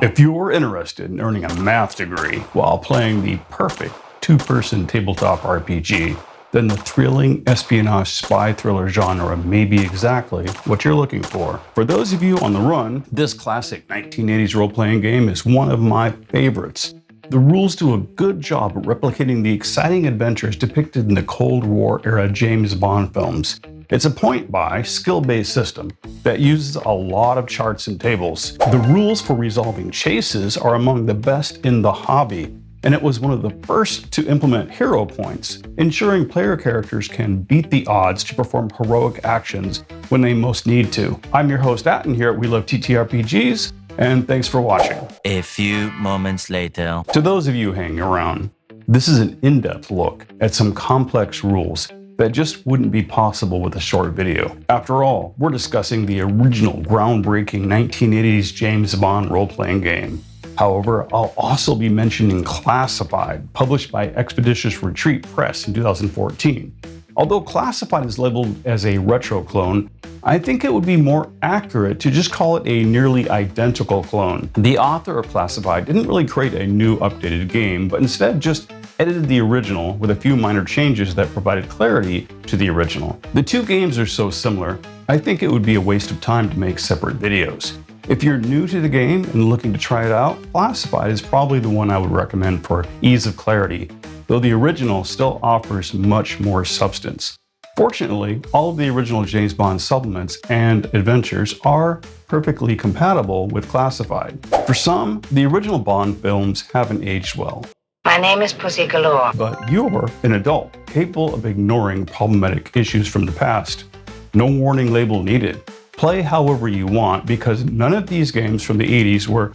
If you're interested in earning a math degree while playing the perfect two-person tabletop RPG, then the thrilling espionage spy thriller genre may be exactly what you're looking for. For those of you on the run, this classic 1980s role-playing game is one of my favorites. The rules do a good job at replicating the exciting adventures depicted in the Cold War era James Bond films. It's a point-buy, skill-based system that uses a lot of charts and tables. The rules for resolving chases are among the best in the hobby, and it was one of the first to implement hero points, ensuring player characters can beat the odds to perform heroic actions when they most need to. I'm your host, Atten, here at We Love TTRPGs, and thanks for watching. A few moments later. To those of you hanging around, this is an in-depth look at some complex rules that just wouldn't be possible with a short video. After all, we're discussing the original groundbreaking 1980s James Bond role-playing game. However, I'll also be mentioning Classified, published by Expeditious Retreat Press in 2014. Although Classified is labeled as a retro clone, I think it would be more accurate to just call it a nearly identical clone. The author of Classified didn't really create a new updated game, but instead just edited the original with a few minor changes that provided clarity to the original. The two games are so similar, I think it would be a waste of time to make separate videos. If you're new to the game and looking to try it out, Classified is probably the one I would recommend for ease of clarity, though the original still offers much more substance. Fortunately, all of the original James Bond supplements and adventures are perfectly compatible with Classified. For some, the original Bond films haven't aged well. My name is Pussy Galore. But you're an adult, capable of ignoring problematic issues from the past. No warning label needed. Play however you want, because none of these games from the 80s were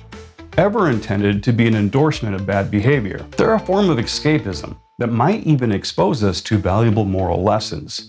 ever intended to be an endorsement of bad behavior. They're a form of escapism that might even expose us to valuable moral lessons.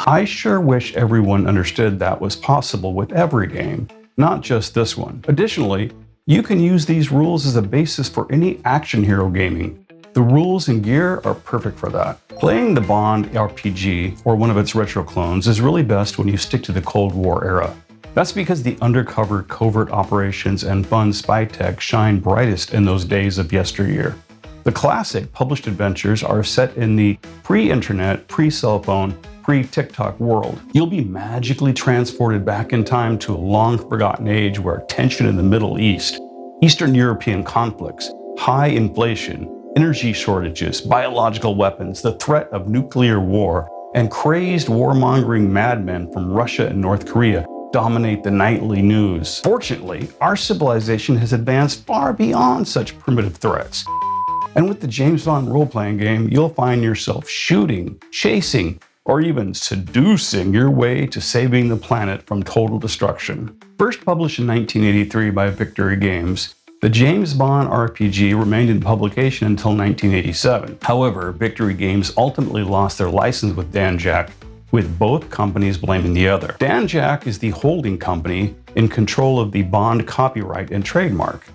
I sure wish everyone understood that was possible with every game, not just this one. Additionally, you can use these rules as a basis for any action hero gaming. The rules and gear are perfect for that. Playing the Bond RPG, or one of its retro clones, is really best when you stick to the Cold War era. That's because the undercover covert operations and fun spy tech shine brightest in those days of yesteryear. The classic published adventures are set in the pre-internet, pre-cell phone, pre-TikTok world. You'll be magically transported back in time to a long-forgotten age where tension in the Middle East, Eastern European conflicts, high inflation, energy shortages, biological weapons, the threat of nuclear war, and crazed warmongering madmen from Russia and North Korea dominate the nightly news. Fortunately, our civilization has advanced far beyond such primitive threats. And with the James Bond role-playing game, you'll find yourself shooting, chasing, or even seducing your way to saving the planet from total destruction. First published in 1983 by Victory Games, the James Bond RPG remained in publication until 1987. However, Victory Games ultimately lost their license with Danjaq, with both companies blaming the other. Danjaq is the holding company in control of the Bond copyright and trademark.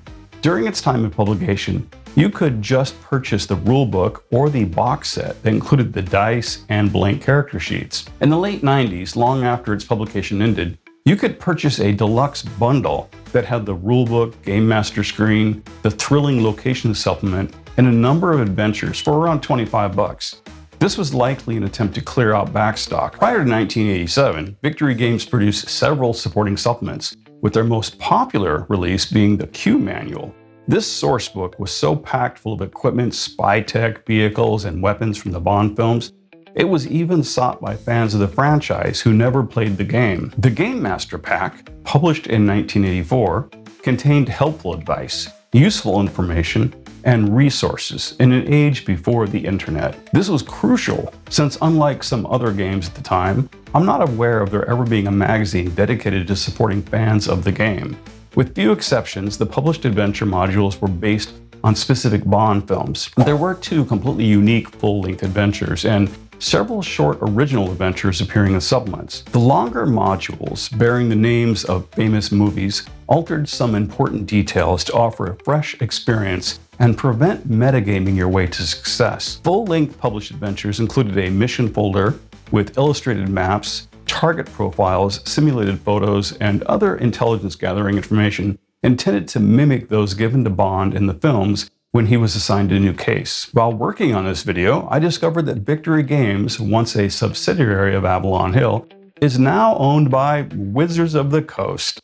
During its time of publication, you could just purchase the rulebook or the box set that included the dice and blank character sheets. In the late 90s, long after its publication ended, you could purchase a deluxe bundle that had the rulebook, Game Master screen, the thrilling location supplement, and a number of adventures for around $25. This was likely an attempt to clear out backstock. Prior to 1987, Victory Games produced several supporting supplements, with their most popular release being the Q Manual. This sourcebook was so packed full of equipment, spy tech, vehicles, and weapons from the Bond films, it was even sought by fans of the franchise who never played the game. The Game Master Pack, published in 1984, contained helpful advice, useful information, and resources in an age before the internet. This was crucial, since unlike some other games at the time, I'm not aware of there ever being a magazine dedicated to supporting fans of the game. With few exceptions, the published adventure modules were based on specific Bond films. There were two completely unique full-length adventures and several short original adventures appearing in supplements. The longer modules, bearing the names of famous movies, altered some important details to offer a fresh experience and prevent metagaming your way to success. Full-length published adventures included a mission folder with illustrated maps, target profiles, simulated photos, and other intelligence-gathering information intended to mimic those given to Bond in the films when he was assigned a new case. While working on this video, I discovered that Victory Games, once a subsidiary of Avalon Hill, is now owned by Wizards of the Coast.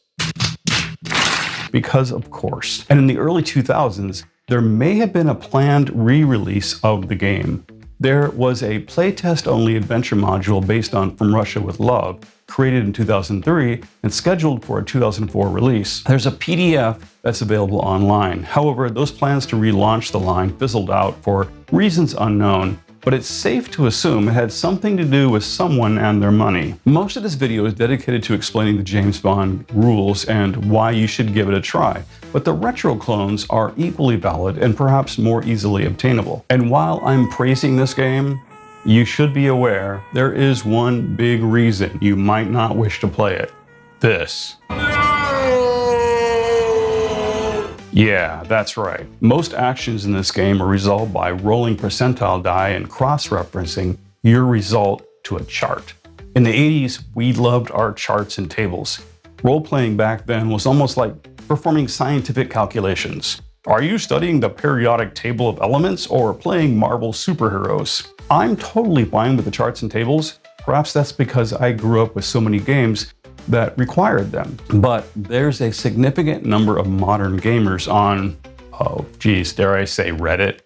Because of course. And in the early 2000s, there may have been a planned re-release of the game. There was a playtest-only adventure module based on From Russia with Love, created in 2003 and scheduled for a 2004 release. There's a PDF that's available online. However, those plans to relaunch the line fizzled out for reasons unknown, but it's safe to assume it had something to do with someone and their money. Most of this video is dedicated to explaining the James Bond rules and why you should give it a try, but the retro clones are equally valid and perhaps more easily obtainable. And while I'm praising this game, you should be aware there is one big reason you might not wish to play it. This. Yeah, that's right. Most actions in this game are resolved by rolling percentile die and cross-referencing your result to a chart. In the 80s, we loved our charts and tables. Role-playing back then was almost like performing scientific calculations. Are you studying the periodic table of elements or playing Marvel superheroes? I'm totally fine with the charts and tables. Perhaps that's because I grew up with so many games that required them. But there's a significant number of modern gamers on, dare I say Reddit,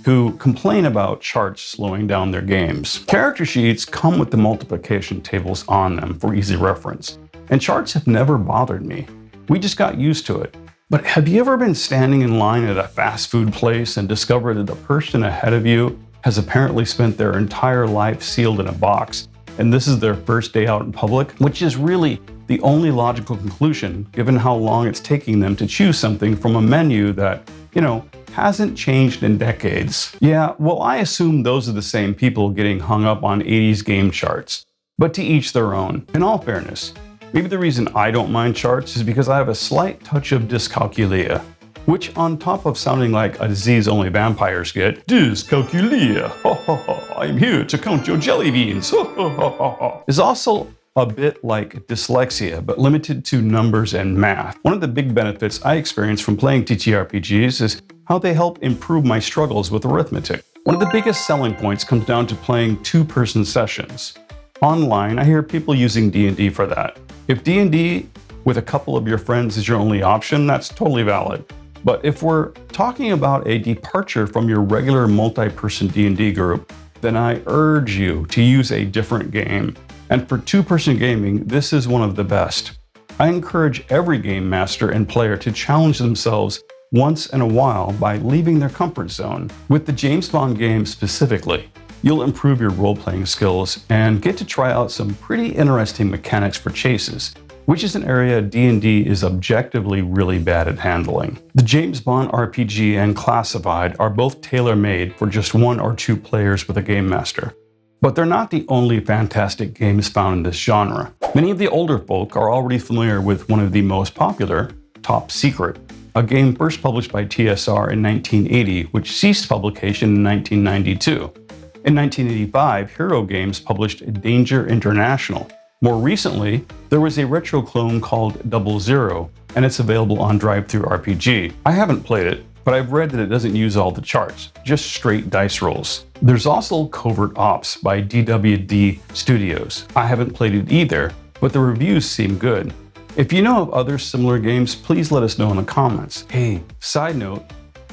who complain about charts slowing down their games. Character sheets come with the multiplication tables on them for easy reference, and charts have never bothered me. We just got used to it. But have you ever been standing in line at a fast food place and discovered that the person ahead of you has apparently spent their entire life sealed in a box, and this is their first day out in public? Which is really the only logical conclusion, given how long it's taking them to choose something from a menu that, hasn't changed in decades. Yeah, well, I assume those are the same people getting hung up on 80s game charts. But to each their own. In all fairness, maybe the reason I don't mind charts is because I have a slight touch of dyscalculia, which, on top of sounding like a disease only vampires get, dyscalculia, ha ha ha, I'm here to count your jelly beans, ha ha ha ha, is also a bit like dyslexia, but limited to numbers and math. One of the big benefits I experience from playing TTRPGs is how they help improve my struggles with arithmetic. One of the biggest selling points comes down to playing two-person sessions. Online, I hear people using D&D for that. If D&D with a couple of your friends is your only option, that's totally valid. But if we're talking about a departure from your regular multi-person D&D group, then I urge you to use a different game. And for two-person gaming, this is one of the best. I encourage every game master and player to challenge themselves once in a while by leaving their comfort zone. With the James Bond game specifically, you'll improve your role-playing skills and get to try out some pretty interesting mechanics for chases, which is an area D&D is objectively really bad at handling. The James Bond RPG and Classified are both tailor-made for just one or two players with a game master. But they're not the only fantastic games found in this genre. Many of the older folk are already familiar with one of the most popular, Top Secret, a game first published by TSR in 1980, which ceased publication in 1992. In 1985, Hero Games published Danger International. More recently, there was a retro clone called 00, and it's available on DriveThruRPG. I haven't played it, but I've read that it doesn't use all the charts, just straight dice rolls. There's also Covert Ops by DWD Studios. I haven't played it either, but the reviews seem good. If you know of other similar games, please let us know in the comments. Hey, side note,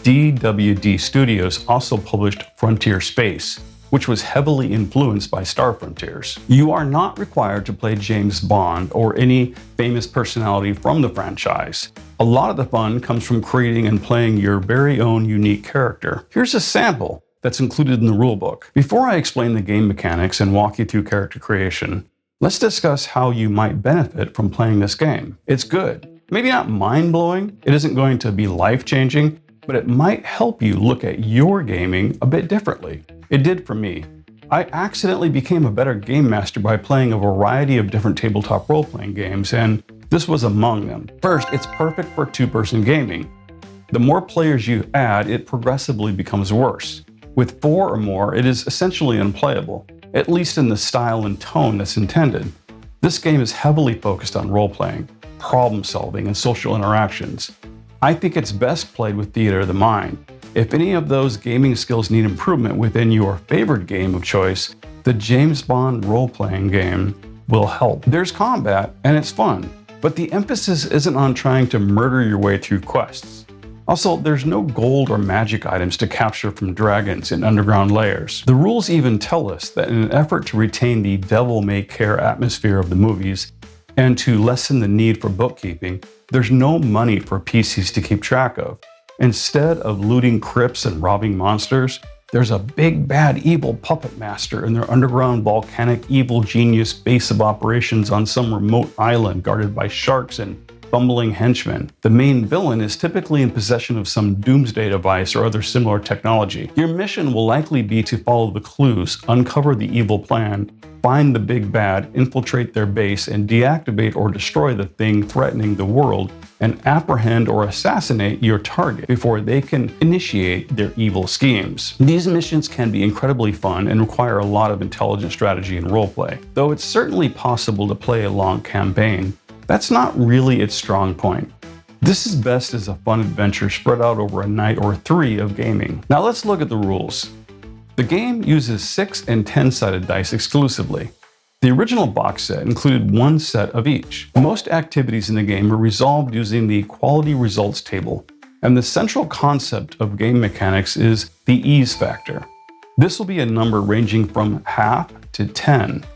DWD Studios also published Frontier Space, which was heavily influenced by Star Frontiers. You are not required to play James Bond or any famous personality from the franchise. A lot of the fun comes from creating and playing your very own unique character. Here's a sample that's included in the rulebook. Before I explain the game mechanics and walk you through character creation, let's discuss how you might benefit from playing this game. It's good. Maybe not mind-blowing, it isn't going to be life-changing, but it might help you look at your gaming a bit differently. It did for me. I accidentally became a better game master by playing a variety of different tabletop role-playing games, and this was among them. First, it's perfect for two-person gaming. The more players you add, it progressively becomes worse. With 4 or more, it is essentially unplayable, at least in the style and tone that's intended. This game is heavily focused on role-playing, problem-solving, and social interactions. I think it's best played with theater of the mind. If any of those gaming skills need improvement within your favorite game of choice, the James Bond role-playing game will help. There's combat, and it's fun, but the emphasis isn't on trying to murder your way through quests. Also, there's no gold or magic items to capture from dragons in underground layers. The rules even tell us that in an effort to retain the devil-may-care atmosphere of the movies and to lessen the need for bookkeeping, there's no money for PCs to keep track of. Instead of looting crypts and robbing monsters, there's a big bad evil puppet master in their underground volcanic evil genius base of operations on some remote island guarded by sharks and bumbling henchmen. The main villain is typically in possession of some doomsday device or other similar technology. Your mission will likely be to follow the clues, uncover the evil plan, find the big bad, infiltrate their base, and deactivate or destroy the thing threatening the world, and apprehend or assassinate your target before they can initiate their evil schemes. These missions can be incredibly fun and require a lot of intelligent strategy and roleplay. Though it's certainly possible to play a long campaign, that's not really its strong point. This is best as a fun adventure spread out over a night or 3 of gaming. Now let's look at the rules. The game uses 6 and 10-sided dice exclusively. The original box set included 1 set of each. Most activities in the game are resolved using the quality results table, and the central concept of game mechanics is the ease factor. This will be a number ranging from half to 10.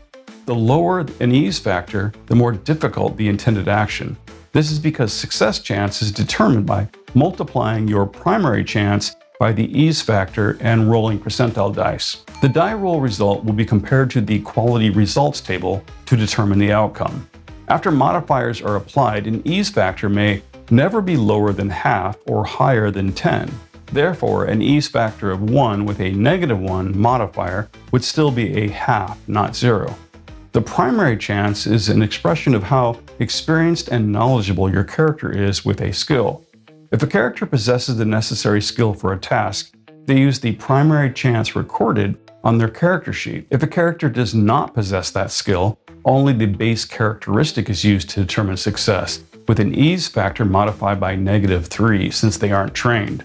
The lower an ease factor, the more difficult the intended action. This is because success chance is determined by multiplying your primary chance by the ease factor and rolling percentile dice. The die roll result will be compared to the quality results table to determine the outcome. After modifiers are applied, an ease factor may never be lower than half or higher than 10. Therefore, an ease factor of 1 with a -1 modifier would still be a half, not 0. The primary chance is an expression of how experienced and knowledgeable your character is with a skill. If a character possesses the necessary skill for a task, they use the primary chance recorded on their character sheet. If a character does not possess that skill, only the base characteristic is used to determine success, with an ease factor modified by -3 since they aren't trained.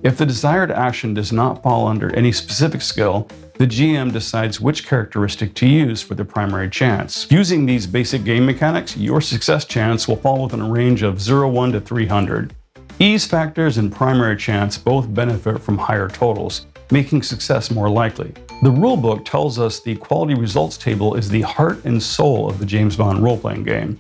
If the desired action does not fall under any specific skill, the GM decides which characteristic to use for the primary chance. Using these basic game mechanics, your success chance will fall within a range of 0-1 to 300. Ease factors and primary chance both benefit from higher totals, making success more likely. The rulebook tells us the quality results table is the heart and soul of the James Bond role-playing game.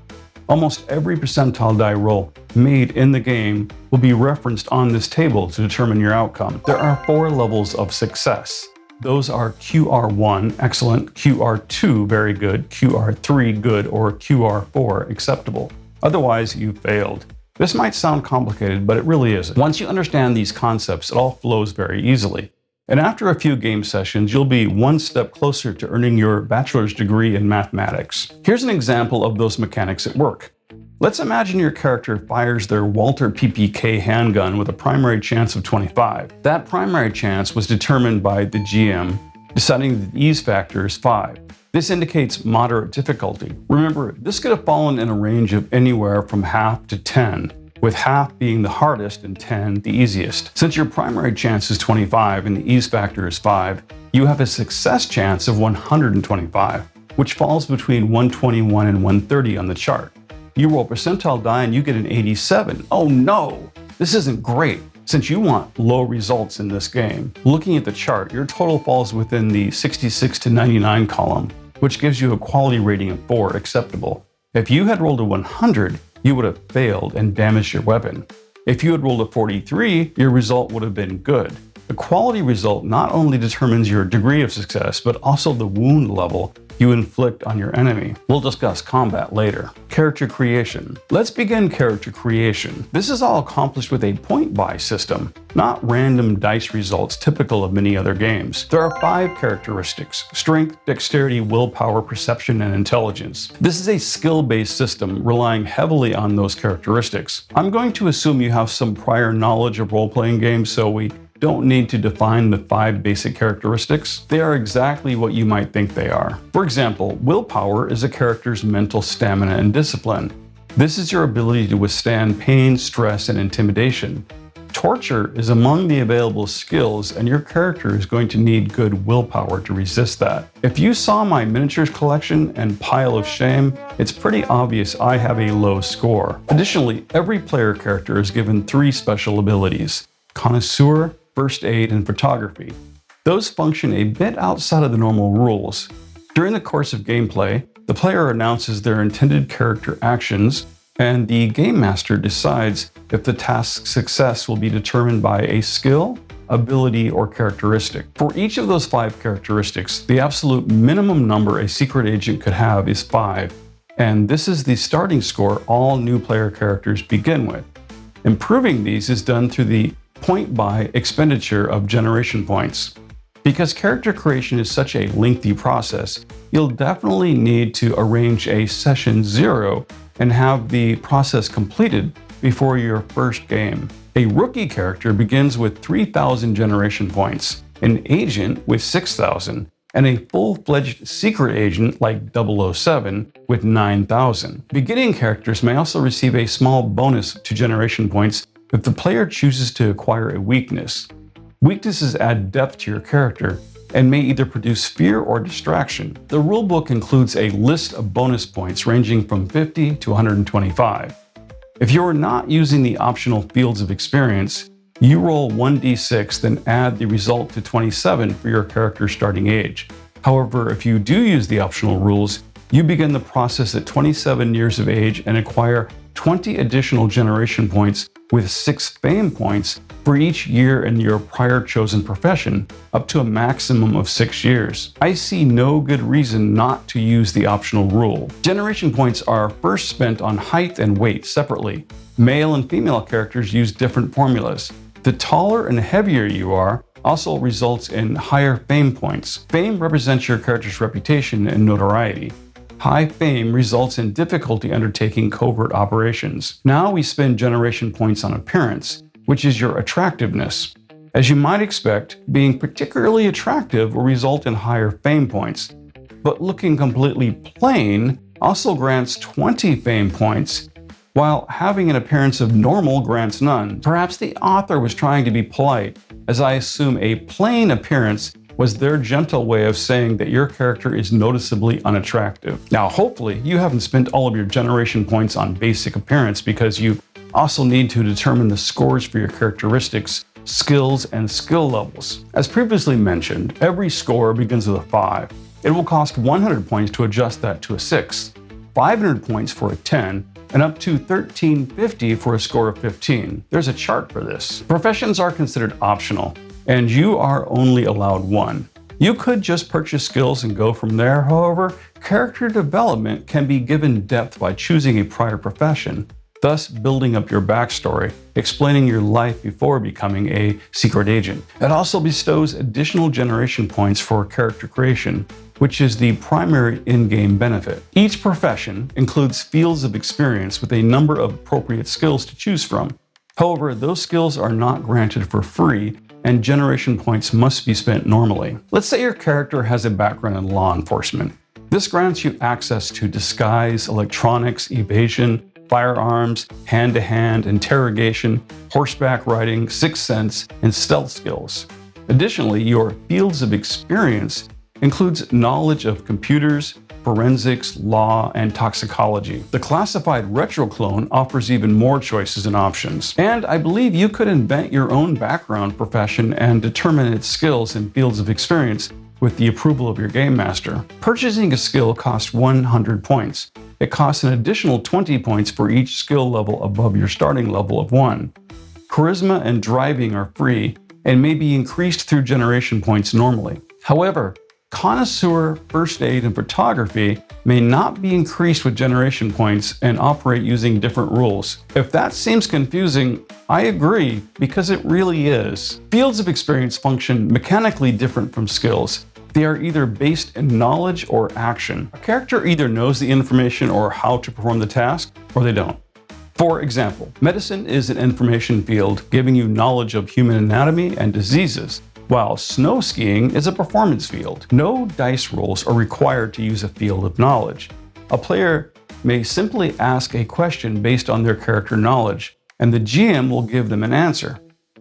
Almost every percentile die roll made in the game will be referenced on this table to determine your outcome. There are 4 levels of success. Those are QR1, excellent, QR2, very good, QR3, good, or QR4, acceptable. Otherwise, you failed. This might sound complicated, but it really isn't. Once you understand these concepts, it all flows very easily. And after a few game sessions, you'll be one step closer to earning your bachelor's degree in mathematics. Here's an example of those mechanics at work. Let's imagine your character fires their Walter PPK handgun with a primary chance of 25. That primary chance was determined by the GM, deciding that the ease factor is 5. This indicates moderate difficulty. Remember, this could have fallen in a range of anywhere from half to 10, with half being the hardest and 10 the easiest. Since your primary chance is 25 and the ease factor is 5, you have a success chance of 125, which falls between 121 and 130 on the chart. You roll percentile die and you get an 87. Oh no, this isn't great, since you want low results in this game. Looking at the chart, your total falls within the 66 to 99 column, which gives you a quality rating of 4, acceptable. If you had rolled a 100, you would have failed and damaged your weapon. If you had rolled a 43, your result would have been good. The quality result not only determines your degree of success, but also the wound level you inflict on your enemy. We'll discuss combat later. Character creation. Let's begin character creation. This is all accomplished with a point buy system, not random dice results typical of many other games. There are 5 characteristics: strength, dexterity, willpower, perception, and intelligence. This is a skill-based system relying heavily on those characteristics. I'm going to assume you have some prior knowledge of role-playing games, so we don't need to define the 5 basic characteristics. They are exactly what you might think they are. For example, willpower is a character's mental stamina and discipline. This is your ability to withstand pain, stress, and intimidation. Torture is among the available skills, and your character is going to need good willpower to resist that. If you saw my miniatures collection and pile of shame, it's pretty obvious I have a low score. Additionally, every player character is given 3 special abilities: connoisseur, first aid, and photography. Those function a bit outside of the normal rules. During the course of gameplay, the player announces their intended character actions, and the game master decides if the task's success will be determined by a skill, ability, or characteristic. For each of those 5 characteristics, the absolute minimum number a secret agent could have is 5, and this is the starting score all new player characters begin with. Improving these is done through the point-buy expenditure of generation points. Because character creation is such a lengthy process, you'll definitely need to arrange a session 0 and have the process completed before your first game. A rookie character begins with 3,000 generation points, an agent with 6,000, and a full-fledged secret agent like 007 with 9,000. Beginning characters may also receive a small bonus to generation points if the player chooses to acquire a weakness. Weaknesses add depth to your character and may either produce fear or distraction. The rulebook includes a list of bonus points ranging from 50 to 125. If you are not using the optional fields of experience, you roll 1d6, then add the result to 27 for your character's starting age. However, if you do use the optional rules, you begin the process at 27 years of age and acquire 20 additional generation points with 6 fame points for each year in your prior chosen profession, up to a maximum of 6 years. I see no good reason not to use the optional rule. Generation points are first spent on height and weight separately. Male and female characters use different formulas. The taller and heavier you are also results in higher fame points. Fame represents your character's reputation and notoriety. High fame results in difficulty undertaking covert operations. Now we spend generation points on appearance, which is your attractiveness. As you might expect, being particularly attractive will result in higher fame points, but looking completely plain also grants 20 fame points, while having an appearance of normal grants none. Perhaps the author was trying to be polite, as I assume a plain appearance was their gentle way of saying that your character is noticeably unattractive. Now, hopefully, you haven't spent all of your generation points on basic appearance, because you also need to determine the scores for your characteristics, skills, and skill levels. As previously mentioned, every score begins with a 5. It will cost 100 points to adjust that to a 6, 500 points for a 10, and up to 1350 for a score of 15. There's a chart for this. Professions are considered optional, and you are only allowed 1. You could just purchase skills and go from there. However, character development can be given depth by choosing a prior profession, thus building up your backstory, explaining your life before becoming a secret agent. It also bestows additional generation points for character creation, which is the primary in-game benefit. Each profession includes fields of experience with a number of appropriate skills to choose from. However, those skills are not granted for free, and generation points must be spent normally. Let's say your character has a background in law enforcement. This grants you access to disguise, electronics, evasion, firearms, hand-to-hand, interrogation, horseback riding, sixth sense, and stealth skills. Additionally, your fields of experience includes knowledge of computers, forensics, law, and toxicology. The classified retro clone offers even more choices and options. And I believe you could invent your own background profession and determine its skills and fields of experience with the approval of your game master. Purchasing a skill costs 100 points. It costs an additional 20 points for each skill level above your starting level of 1. Charisma and driving are free and may be increased through generation points normally. However, connoisseur, first aid, and photography may not be increased with generation points and operate using different rules. If that seems confusing, I agree, because it really is. Fields of experience function mechanically different from skills. They are either based in knowledge or action. A character either knows the information or how to perform the task, or they don't. For example, medicine is an information field giving you knowledge of human anatomy and diseases, while snow skiing is a performance field. No dice rolls are required to use a field of knowledge. A player may simply ask a question based on their character knowledge, and the GM will give them an answer.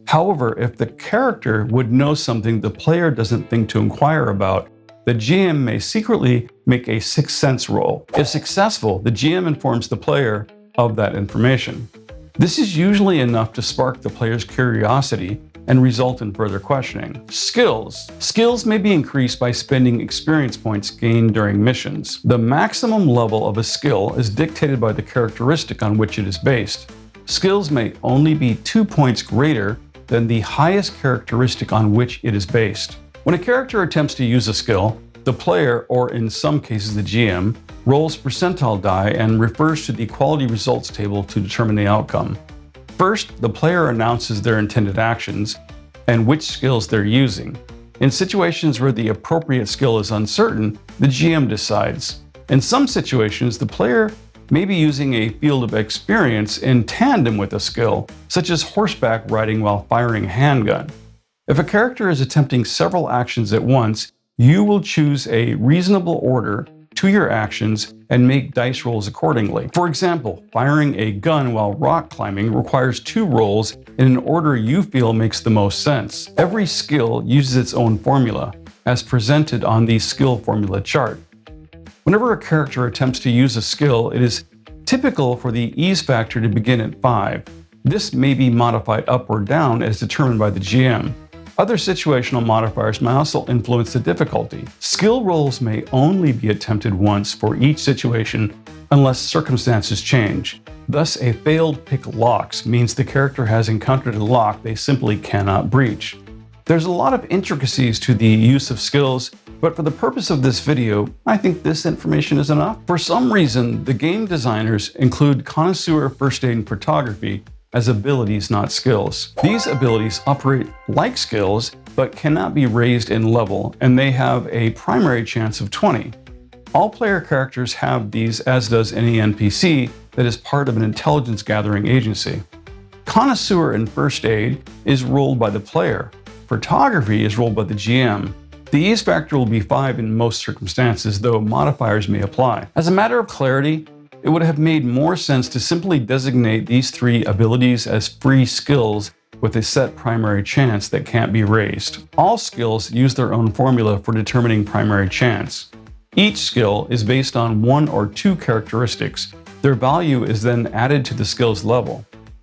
However, if the character would know something the player doesn't think to inquire about, the GM may secretly make a sixth sense roll. If successful, the GM informs the player of that information. This is usually enough to spark the player's curiosity and result in further questioning. Skills. Skills may be increased by spending experience points gained during missions. The maximum level of a skill is dictated by the characteristic on which it is based. Skills may only be 2 points greater than the highest characteristic on which it is based. When a character attempts to use a skill, the player, or in some cases the GM, rolls percentile die and refers to the quality results table to determine the outcome. First, the player announces their intended actions and which skills they're using. In situations where the appropriate skill is uncertain, the GM decides. In some situations, the player may be using a field of experience in tandem with a skill, such as horseback riding while firing a handgun. If a character is attempting several actions at once, you will choose a reasonable order to your actions and make dice rolls accordingly. For example, firing a gun while rock climbing requires 2 rolls in an order you feel makes the most sense. Every skill uses its own formula, as presented on the skill formula chart. Whenever a character attempts to use a skill, it is typical for the ease factor to begin at 5. This may be modified up or down as determined by the GM. Other situational modifiers may also influence the difficulty. Skill rolls may only be attempted once for each situation unless circumstances change. Thus, a failed pick locks means the character has encountered a lock they simply cannot breach. There's a lot of intricacies to the use of skills, but for the purpose of this video, I think this information is enough. For some reason, the game designers include connoisseur first aid and photography as abilities, not skills. These abilities operate like skills, but cannot be raised in level, and they have a primary chance of 20. All player characters have these, as does any NPC that is part of an intelligence gathering agency. Connoisseur and first aid is rolled by the player. Photography is rolled by the GM. The ease factor will be 5 in most circumstances, though modifiers may apply. As a matter of clarity, it would have made more sense to simply designate these 3 abilities as free skills with a set primary chance that can't be raised. All skills use their own formula for determining primary chance. Each skill is based on 1 or 2 characteristics. Their value is then added to the skill's level.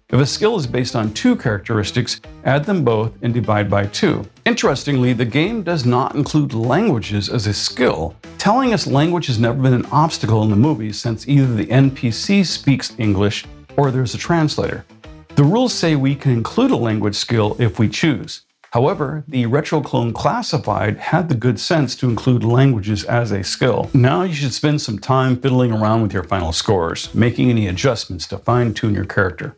If a skill is based on 2 characteristics, add them both and divide by 2. Interestingly, the game does not include languages as a skill, telling us language has never been an obstacle in the movies since either the NPC speaks English or there's a translator. The rules say we can include a language skill if we choose. However, the RetroClone Classified had the good sense to include languages as a skill. Now you should spend some time fiddling around with your final scores, making any adjustments to fine-tune your character.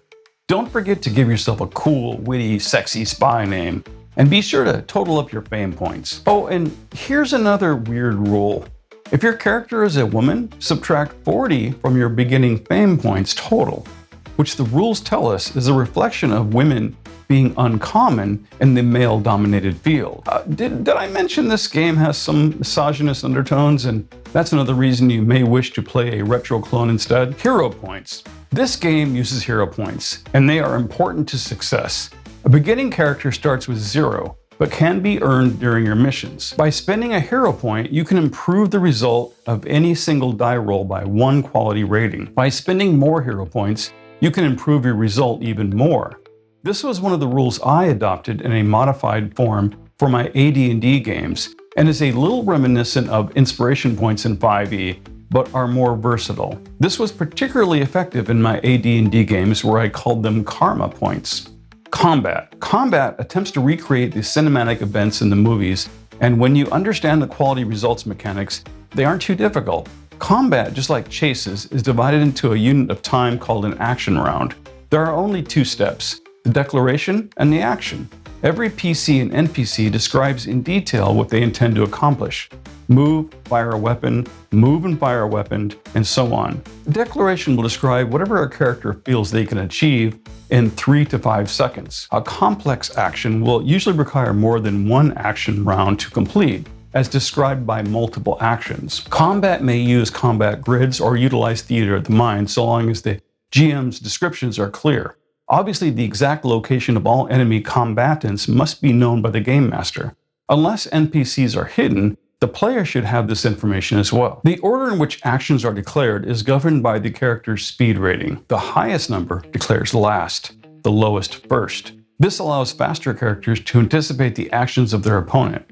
Don't forget to give yourself a cool, witty, sexy spy name, and be sure to total up your fame points. Oh, and here's another weird rule. If your character is a woman, subtract 40 from your beginning fame points total, which the rules tell us is a reflection of women being uncommon in the male-dominated field. Did I mention this game has some misogynist undertones, and that's another reason you may wish to play a retro clone instead? Hero points. This game uses hero points, and they are important to success. A beginning character starts with 0, but can be earned during your missions. By spending a hero point, you can improve the result of any single die roll by 1 quality rating. By spending more hero points, you can improve your result even more. This was one of the rules I adopted in a modified form for my AD&D games, and is a little reminiscent of inspiration points in 5e, but are more versatile. This was particularly effective in my AD&D games where I called them karma points. Combat. Combat attempts to recreate the cinematic events in the movies, and when you understand the quality results mechanics, they aren't too difficult. Combat, just like chases, is divided into a unit of time called an action round. There are only 2 steps, the declaration and the action. Every PC and NPC describes in detail what they intend to accomplish. move, fire a weapon, move and fire a weapon, and so on. The declaration will describe whatever a character feels they can achieve in 3 to 5 seconds. A complex action will usually require more than one action round to complete, as described by multiple actions. Combat may use combat grids or utilize theater of the mind so long as the GM's descriptions are clear. Obviously, the exact location of all enemy combatants must be known by the game master. Unless NPCs are hidden, the player should have this information as well. The order in which actions are declared is governed by the character's speed rating. The highest number declares last, the lowest first. This allows faster characters to anticipate the actions of their opponent.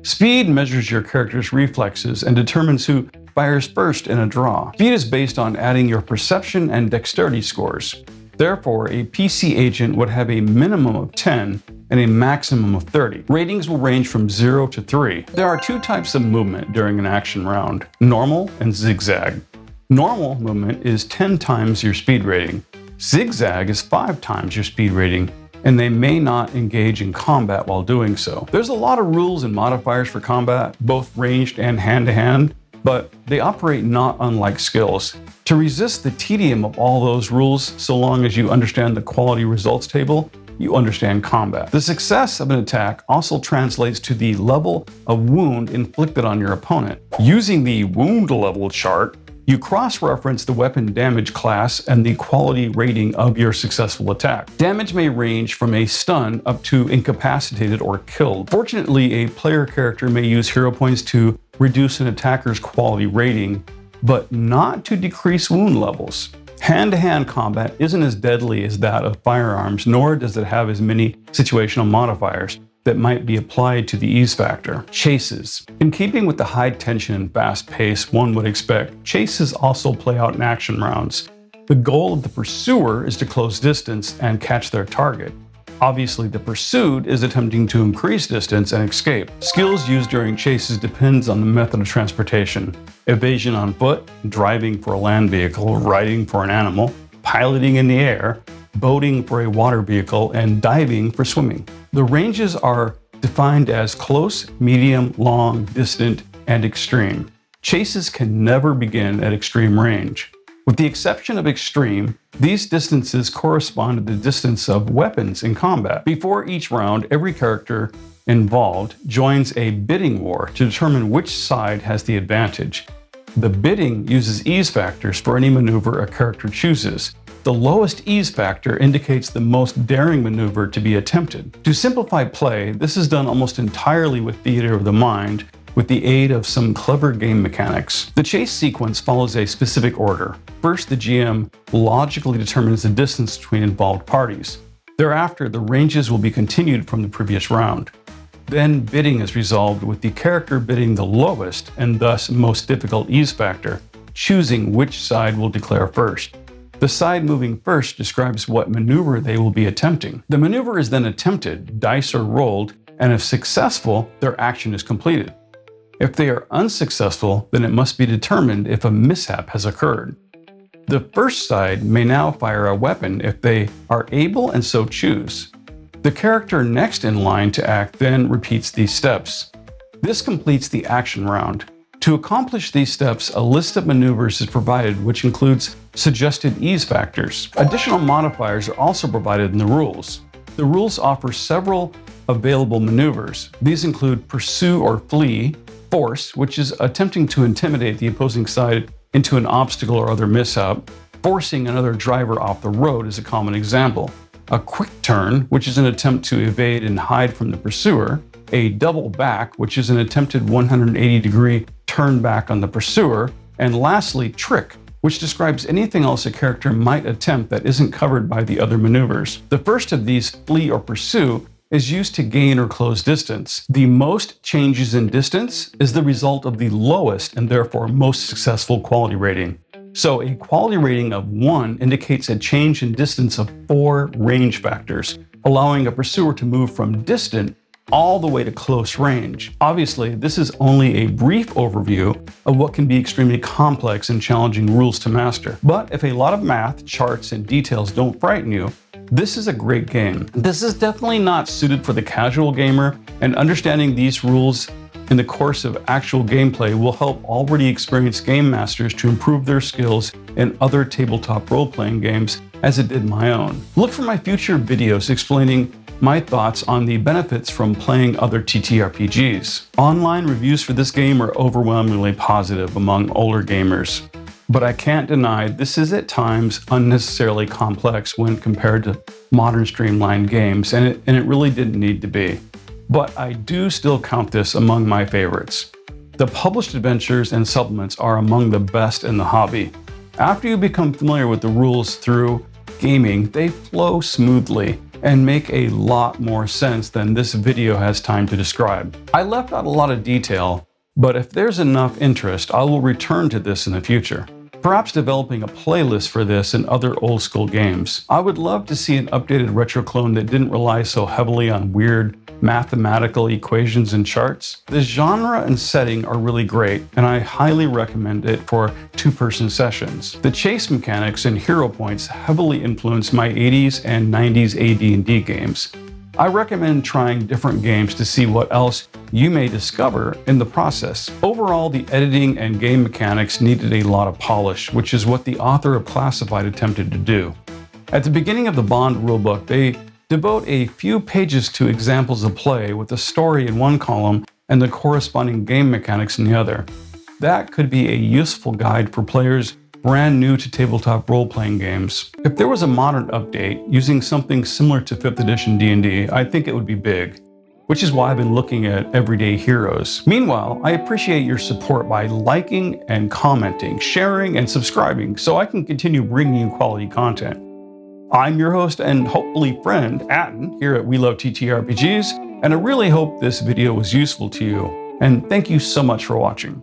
Speed measures your character's reflexes and determines who fires first in a draw. Speed is based on adding your perception and dexterity scores. Therefore, a PC agent would have a minimum of 10 and a maximum of 30. Ratings will range from 0 to 3. There are 2 types of movement during an action round: normal and zigzag. Normal movement is 10 times your speed rating. Zigzag is 5 times your speed rating, and they may not engage in combat while doing so. There's a lot of rules and modifiers for combat, both ranged and hand-to-hand, but they operate not unlike skills. To resist the tedium of all those rules, so long as you understand the quality results table, you understand combat. The success of an attack also translates to the level of wound inflicted on your opponent. Using the wound level chart, you cross-reference the weapon damage class and the quality rating of your successful attack. Damage may range from a stun up to incapacitated or killed. Fortunately, a player character may use hero points to reduce an attacker's quality rating, but not to decrease wound levels. Hand-to-hand combat isn't as deadly as that of firearms, nor does it have as many situational modifiers that might be applied to the ease factor. Chases. In keeping with the high tension and fast pace one would expect, chases also play out in action rounds. The goal of the pursuer is to close distance and catch their target. Obviously, the pursued is attempting to increase distance and escape. Skills used during chases depends on the method of transportation. Evasion on foot, driving for a land vehicle, riding for an animal, piloting in the air, boating for a water vehicle, and diving for swimming. The ranges are defined as close, medium, long, distant, and extreme. Chases can never begin at extreme range. With the exception of extreme, these distances correspond to the distance of weapons in combat. Before each round, every character involved joins a bidding war to determine which side has the advantage. The bidding uses ease factors for any maneuver a character chooses. The lowest ease factor indicates the most daring maneuver to be attempted. To simplify play, this is done almost entirely with theater of the mind, with the aid of some clever game mechanics. The chase sequence follows a specific order. First, the GM logically determines the distance between involved parties. Thereafter, the ranges will be continued from the previous round. Then bidding is resolved with the character bidding the lowest and thus most difficult ease factor, choosing which side will declare first. The side moving first describes what maneuver they will be attempting. The maneuver is then attempted, dice are rolled, and if successful, their action is completed. If they are unsuccessful, then it must be determined if a mishap has occurred. The first side may now fire a weapon if they are able and so choose. The character next in line to act then repeats these steps. This completes the action round. To accomplish these steps, a list of maneuvers is provided which includes suggested ease factors. Additional modifiers are also provided in the rules. The rules offer several available maneuvers. These include pursue or flee, force, which is attempting to intimidate the opposing side into an obstacle or other mishap. Forcing another driver off the road is a common example. A quick turn, which is an attempt to evade and hide from the pursuer. A double back, which is an attempted 180-degree turn back on the pursuer. And lastly, trick, which describes anything else a character might attempt that isn't covered by the other maneuvers. The first of these, flee or pursue, is used to gain or close distance. The most changes in distance is the result of the lowest and therefore most successful quality rating. So a quality rating of 1 indicates a change in distance of 4 range factors, allowing a pursuer to move from distant all the way to close range. Obviously, this is only a brief overview of what can be extremely complex and challenging rules to master. But if a lot of math, charts, and details don't frighten you, This is a great game. This is definitely not suited for the casual gamer, and understanding these rules in the course of actual gameplay will help already experienced game masters to improve their skills in other tabletop role-playing games, as it did my own. Look for my future videos explaining my thoughts on the benefits from playing other TTRPGs. Online reviews for this game are overwhelmingly positive among older gamers, but I can't deny this is at times unnecessarily complex when compared to modern streamlined games, and it really didn't need to be. But I do still count this among my favorites. The published adventures and supplements are among the best in the hobby. After you become familiar with the rules through gaming, they flow smoothly and make a lot more sense than this video has time to describe. I left out a lot of detail, but if there's enough interest, I will return to this in the future. Perhaps developing a playlist for this and other old school games. I would love to see an updated retro clone that didn't rely so heavily on weird mathematical equations and charts. The genre and setting are really great, and I highly recommend it for two-person sessions. The chase mechanics and hero points heavily influenced my 80s and 90s AD&D games. I recommend trying different games to see what else you may discover in the process. Overall, the editing and game mechanics needed a lot of polish, which is what the author of Classified attempted to do. At the beginning of the Bond rulebook, they devote a few pages to examples of play with the story in one column and the corresponding game mechanics in the other. That could be a useful guide for players brand new to tabletop role-playing games. If there was a modern update using something similar to 5th edition D&D, I think it would be big, which is why I've been looking at Everyday Heroes. Meanwhile, I appreciate your support by liking and commenting, sharing and subscribing so I can continue bringing you quality content. I'm your host and hopefully friend, Atten, here at We Love TTRPGs, and I really hope this video was useful to you, and thank you so much for watching.